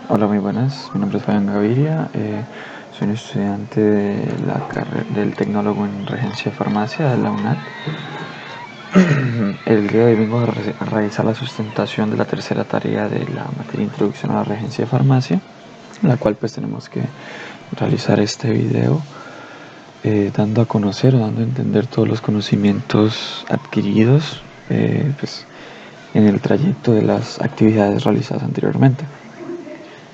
Hola, muy buenas. Mi nombre es Fabián Gaviria. Soy un estudiante de del tecnólogo en Regencia de Farmacia de la UNAD. El día de hoy vengo a realizar la sustentación de la tercera tarea de la materia Introducción a la Regencia de Farmacia, en la cual pues tenemos que realizar este video dando a conocer o dando a entender todos los conocimientos adquiridos pues, en el trayecto de las actividades realizadas anteriormente.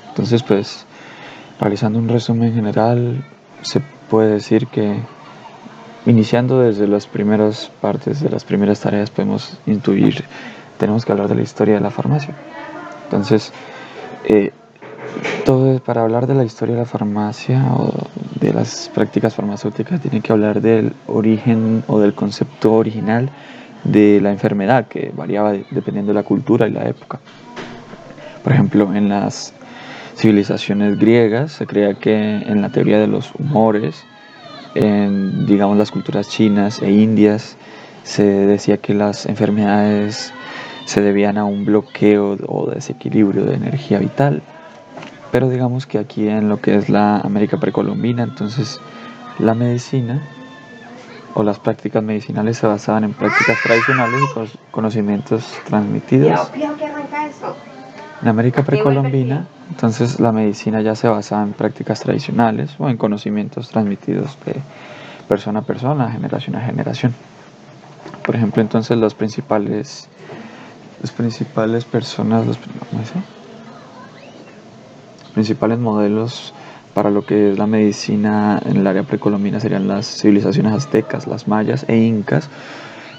Entonces, pues, realizando un resumen general, se puede decir que iniciando desde las primeras partes de las primeras tareas podemos intuir, tenemos que hablar de la historia de la farmacia. Entonces, eh, para hablar de la historia de la farmacia o de las prácticas farmacéuticas, tiene que hablar del origen o del concepto original de la enfermedad, que variaba dependiendo de la cultura y la época. Por ejemplo, en las civilizaciones griegas se creía que en la teoría de los humores, en digamos las culturas chinas e indias, se decía que las enfermedades se debían a un bloqueo o desequilibrio de energía vital. Pero digamos que aquí en lo que es la América precolombina, entonces la medicina o las prácticas medicinales se basaban en prácticas tradicionales y conocimientos transmitidos. En América precolombina, entonces la medicina ya se basaba en prácticas tradicionales o en conocimientos transmitidos de persona a persona, generación a generación. Por ejemplo, entonces los principales personas, los principales modelos para lo que es la medicina en el área precolombina serían las civilizaciones aztecas, las mayas e incas,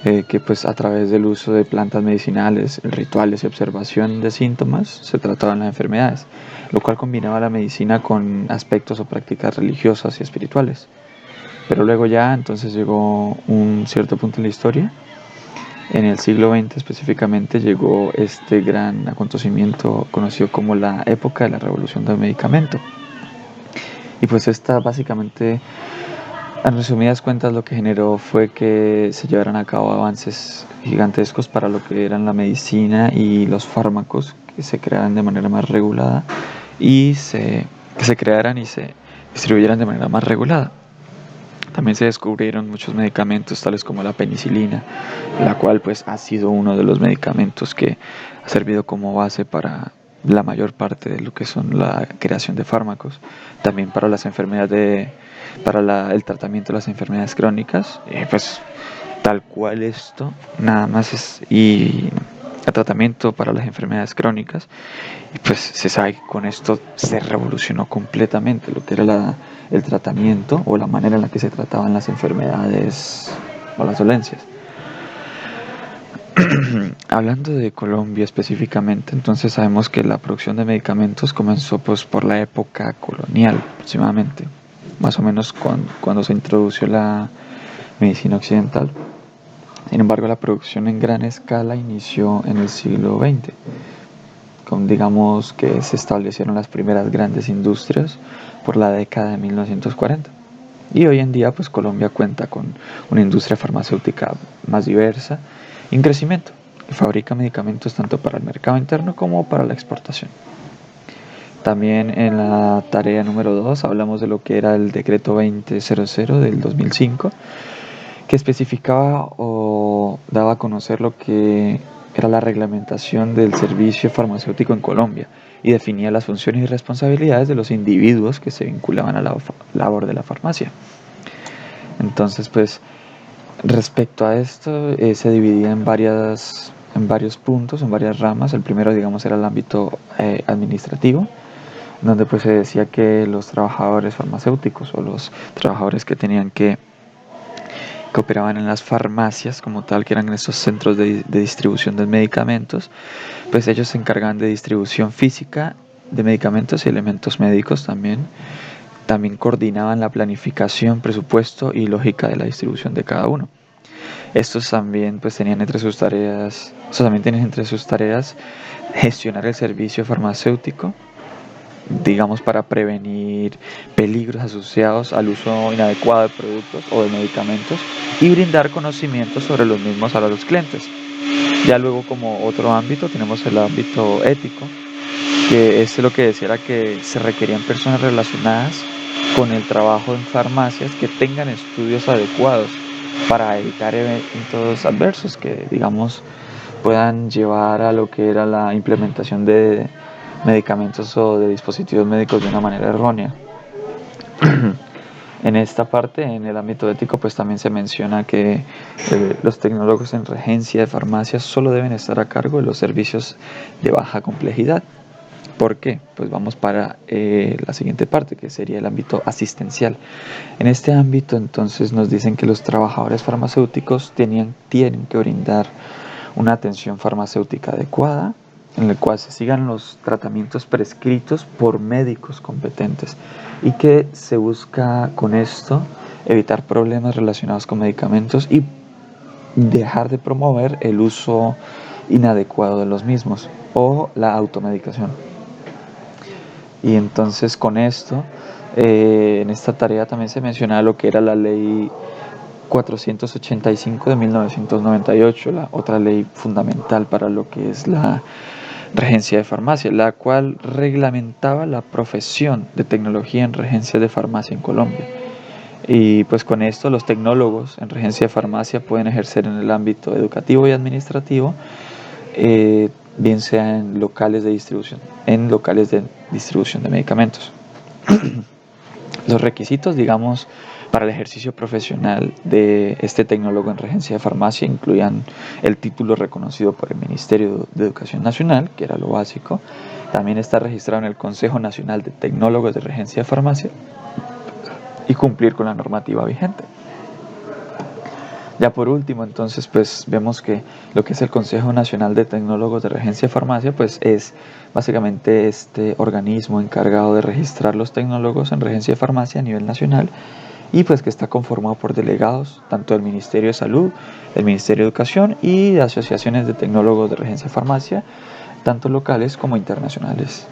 que pues a través del uso de plantas medicinales, rituales y observación de síntomas se trataban las enfermedades, lo cual combinaba la medicina con aspectos o prácticas religiosas y espirituales. Pero luego ya entonces llegó un cierto punto en la historia. En el siglo XX específicamente llegó este gran acontecimiento conocido como la época de la revolución del medicamento. Y pues esta básicamente, en resumidas cuentas, lo que generó fue que se llevaran a cabo avances gigantescos para lo que eran la medicina y los fármacos, que se crearan de manera más regulada y que se crearan y se distribuyeran de manera más regulada. También se descubrieron muchos medicamentos tales como la penicilina, la cual pues ha sido uno de los medicamentos que ha servido como base para la mayor parte de lo que son la creación de fármacos, también para las enfermedades el tratamiento de las enfermedades crónicas, pues tal cual esto, nada más y el tratamiento para las enfermedades crónicas, y pues se sabe que con esto se revolucionó completamente lo que era el tratamiento o la manera en la que se trataban las enfermedades o las dolencias. Hablando de Colombia específicamente, entonces sabemos que la producción de medicamentos comenzó pues por la época colonial aproximadamente, más o menos cuando se introdujo la medicina occidental. Sin embargo, la producción en gran escala inició en el siglo XX, digamos que se establecieron las primeras grandes industrias por la década de 1940. Y hoy en día pues Colombia cuenta con una industria farmacéutica más diversa y en crecimiento, que fabrica medicamentos tanto para el mercado interno como para la exportación. También en la tarea número 2 hablamos de lo que era el decreto 2000 del 2005, que especificaba o daba a conocer lo que era la reglamentación del servicio farmacéutico en Colombia y definía las funciones y responsabilidades de los individuos que se vinculaban a la labor de la farmacia. Entonces, pues, respecto a esto, se dividía en varios puntos, en varias ramas. El primero, digamos, era el ámbito administrativo, donde pues se decía que los trabajadores farmacéuticos o los trabajadores que tenían que operaban en las farmacias como tal, que eran esos centros de distribución de medicamentos, pues ellos se encargaban de distribución física de medicamentos y elementos médicos también. También coordinaban la planificación, presupuesto y lógica de la distribución de cada uno. Estos también pues tenían entre sus tareas, gestionar el servicio farmacéutico, digamos para prevenir peligros asociados al uso inadecuado de productos o de medicamentos y brindar conocimientos sobre los mismos a los clientes. Ya luego como otro ámbito tenemos el ámbito ético, que lo que decía era que se requerían personas relacionadas con el trabajo en farmacias que tengan estudios adecuados para evitar eventos adversos que, digamos, puedan llevar a lo que era la implementación de medicamentos o de dispositivos médicos de una manera errónea. En esta parte, en el ámbito ético, pues también se menciona que los tecnólogos en regencia de farmacias solo deben estar a cargo de los servicios de baja complejidad. ¿Por qué? Pues vamos para la siguiente parte, que sería el ámbito asistencial. En este ámbito, entonces, nos dicen que los trabajadores farmacéuticos tienen que brindar una atención farmacéutica adecuada, en el cual se sigan los tratamientos prescritos por médicos competentes y que se busca con esto evitar problemas relacionados con medicamentos y dejar de promover el uso inadecuado de los mismos o la automedicación. Y entonces con esto, en esta tarea también se menciona lo que era la ley 485 de 1998, la otra ley fundamental para lo que es la regencia de farmacia, la cual reglamentaba la profesión de tecnología en regencia de farmacia en Colombia. Y pues con esto los tecnólogos en regencia de farmacia pueden ejercer en el ámbito educativo y administrativo, bien sea en locales de distribución de medicamentos. Los requisitos, digamos, para el ejercicio profesional de este tecnólogo en regencia de farmacia incluían el título reconocido por el Ministerio de Educación Nacional, que era lo básico. También está registrado en el Consejo Nacional de Tecnólogos de Regencia de Farmacia y cumplir con la normativa vigente. Ya por último, entonces, pues vemos que lo que es el Consejo Nacional de Tecnólogos de Regencia de Farmacia, pues es básicamente este organismo encargado de registrar los tecnólogos en regencia de farmacia a nivel nacional y pues que está conformado por delegados tanto del Ministerio de Salud, del Ministerio de Educación y de asociaciones de tecnólogos de regencia de farmacia, tanto locales como internacionales.